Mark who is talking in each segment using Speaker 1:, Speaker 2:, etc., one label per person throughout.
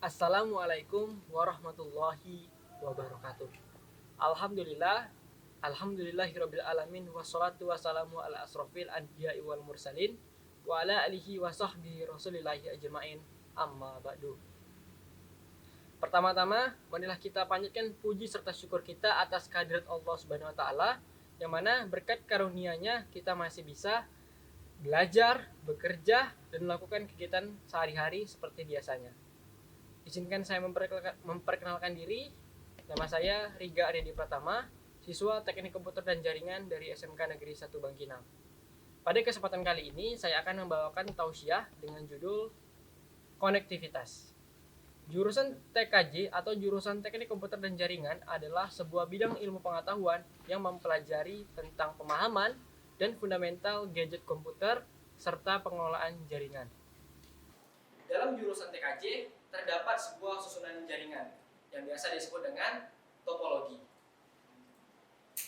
Speaker 1: Assalamualaikum warahmatullahi wabarakatuh. Alhamdulillah, alhamdulillahirabbil alamin wassalatu wassalamu ala asrofil anbiya'i wal mursalin wa ala alihi wa sahbihi rasulillahi ajmain. Amma ba'du. Pertama-tama, marilah kita panjatkan puji serta syukur kita atas kehadirat Allah Subhanahu wa taala yang mana berkat karunia-Nya kita masih bisa belajar, bekerja, dan melakukan kegiatan sehari-hari seperti biasanya. Izinkan saya memperkenalkan diri. Nama saya Riga Aryadi Pratama, siswa Teknik Komputer dan Jaringan dari SMK Negeri 1 Bangkinang. Pada kesempatan kali ini, saya akan membawakan tausiah dengan judul Konektivitas. Jurusan TKJ atau jurusan Teknik Komputer dan Jaringan adalah sebuah bidang ilmu pengetahuan yang mempelajari tentang pemahaman dan fundamental gadget komputer serta pengelolaan jaringan. Dalam jurusan TKJ terdapat sebuah susunan jaringan yang biasa disebut dengan topologi.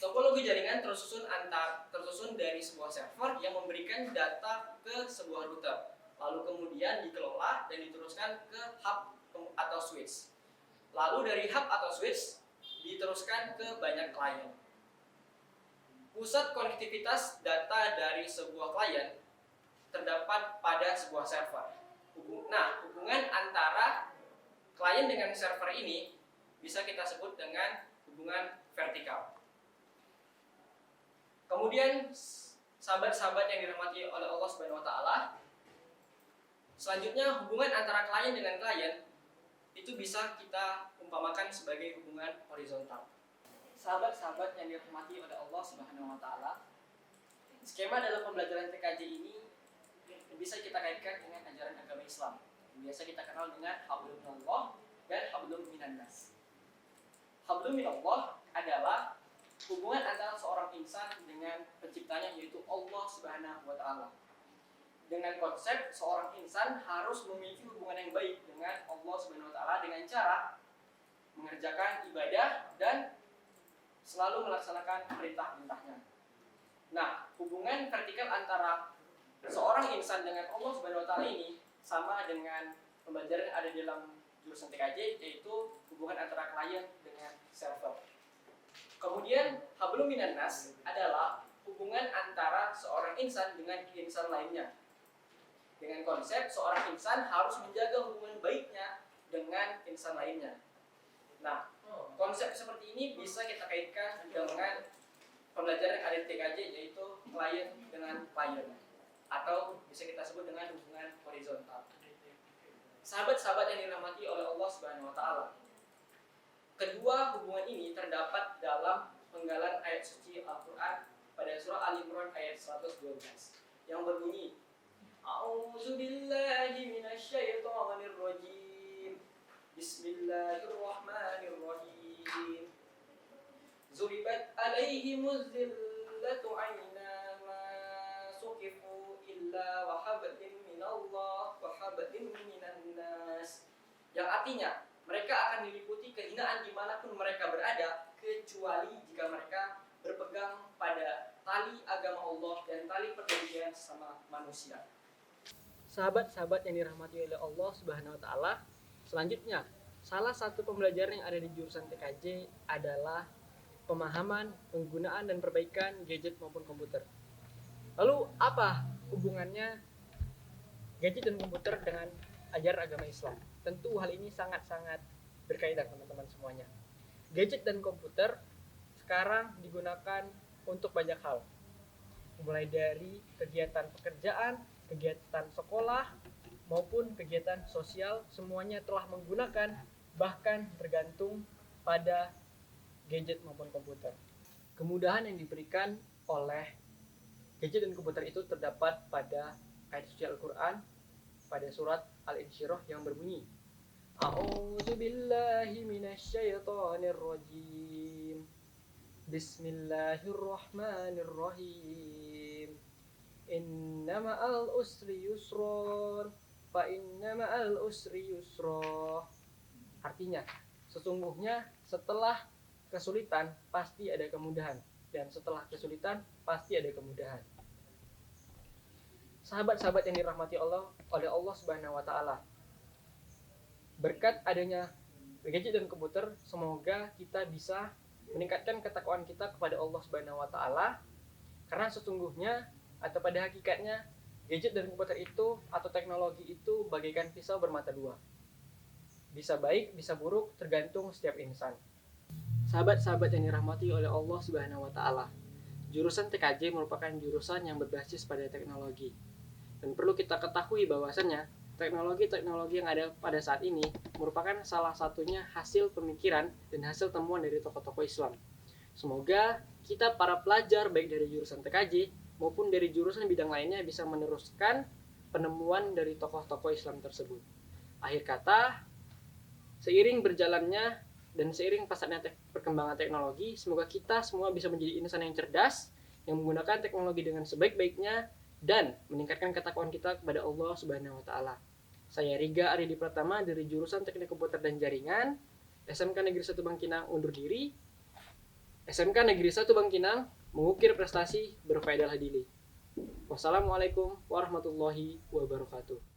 Speaker 1: Topologi jaringan tersusun dari sebuah server yang memberikan data ke sebuah router, lalu kemudian dikelola dan diteruskan ke hub atau switch. Lalu dari hub atau switch diteruskan ke banyak klien. Pusat konektivitas data dari sebuah klien terdapat pada sebuah server. Nah, hubungan antara klien dengan server ini bisa kita sebut dengan hubungan vertikal. Kemudian, sahabat-sahabat yang dirahmati oleh Allah Subhanahu wa taala, selanjutnya hubungan antara klien dengan klien itu bisa kita umpamakan sebagai hubungan horizontal. Sahabat-sahabat yang dirahmati oleh Allah Subhanahu wa taala, skema dalam pembelajaran TKJ ini bisa kita kaitkan dengan ajaran agama Islam. Biasa kita kenal dengan hablum minallah dan hablum minannas. Hablum minallah adalah hubungan antara seorang insan dengan penciptanya, yaitu Allah Subhanahu wa taala. Dengan konsep seorang insan harus memiliki hubungan yang baik dengan Allah Subhanahu wa taala dengan cara mengerjakan ibadah dan selalu melaksanakan perintah-perintahnya. Nah, hubungan vertikal antara seorang insan dengan Allah Subhanahu wa taala ini sama dengan pembelajaran yang ada di dalam jurusan TKJ, yaitu hubungan antara klien dengan server. Kemudian hablum minannas adalah hubungan antara seorang insan dengan insan lainnya. Dengan konsep seorang insan harus menjaga hubungan baiknya dengan insan lainnya. Nah, konsep seperti ini bisa kita kaitkan dengan pembelajaran yang ada di TKJ, yaitu klien dengan klien, atau bisa kita sebut dengan hubungan horizontal. Sahabat-sahabat yang dirahmati oleh Allah Subhanahu wa taala, kedua hubungan ini terdapat dalam penggalan ayat suci Al-Qur'an pada surah Al-Imran ayat 112 yang berbunyi, A'udzu billahi minasyaitonir rajim. Bismillahirrahmanirrahim. Zuribat alaihimuz zillatu aina ma suqifu illa wa hablin minallah wa hablin minannas. Yang artinya, mereka akan diliputi kehinaan dimanapun mereka berada, kecuali jika mereka berpegang pada tali agama Allah dan tali perjanjian sama manusia. Sahabat-sahabat yang dirahmati oleh Allah Subhanahu wa taala, selanjutnya, salah satu pembelajaran yang ada di jurusan TKJ adalah pemahaman, penggunaan dan perbaikan gadget maupun komputer. Lalu apa hubungannya gadget dan komputer dengan ajaran agama Islam? Tentu hal ini sangat-sangat berkaitan teman-teman semuanya. Gadget dan komputer sekarang digunakan untuk banyak hal. Mulai dari kegiatan pekerjaan, kegiatan sekolah, maupun kegiatan sosial, semuanya telah menggunakan, bahkan bergantung pada gadget maupun komputer. Kemudahan yang diberikan oleh gadget dan komputer itu terdapat pada ayat suci Al-Quran pada surat Al-Insyirah yang berbunyi, A'udzu billahi minasyaitonir rajim. Bismillahirrahmanirrahim. Innama al-usri yusron, fa innama al-usri yusra. Artinya, sesungguhnya setelah kesulitan pasti ada kemudahan, dan setelah kesulitan pasti ada kemudahan. Sahabat-sahabat yang dirahmati Allah oleh Allah Subhanahu wa taala, Berkat adanya gadget dan komputer, semoga kita bisa meningkatkan ketakwaan kita kepada Allah Subhanahu wa taala, karena sesungguhnya atau pada hakikatnya gadget dan komputer itu atau teknologi itu bagaikan pisau bermata dua. Bisa baik, bisa buruk, tergantung setiap insan. Sahabat-sahabat yang dirahmati oleh Allah Subhanahu wa taala, jurusan TKJ merupakan jurusan yang berbasis pada teknologi. Dan perlu kita ketahui bahwasannya teknologi-teknologi yang ada pada saat ini merupakan salah satunya hasil pemikiran dan hasil temuan dari tokoh-tokoh Islam. Semoga kita para pelajar baik dari jurusan TKJ maupun dari jurusan bidang lainnya bisa meneruskan penemuan dari tokoh-tokoh Islam tersebut. Akhir kata, seiring berjalannya dan seiring pesatnya perkembangan teknologi, semoga kita semua bisa menjadi insan yang cerdas, yang menggunakan teknologi dengan sebaik-baiknya, dan meningkatkan ketakwaan kita kepada Allah Subhanahu wa taala. Saya Riga Aridi Pratama dari jurusan Teknik Komputer dan Jaringan, SMK Negeri 1 Bangkinang undur diri. SMK Negeri 1 Bangkinang mengukir prestasi berfaedah hadili. Wassalamualaikum warahmatullahi wabarakatuh.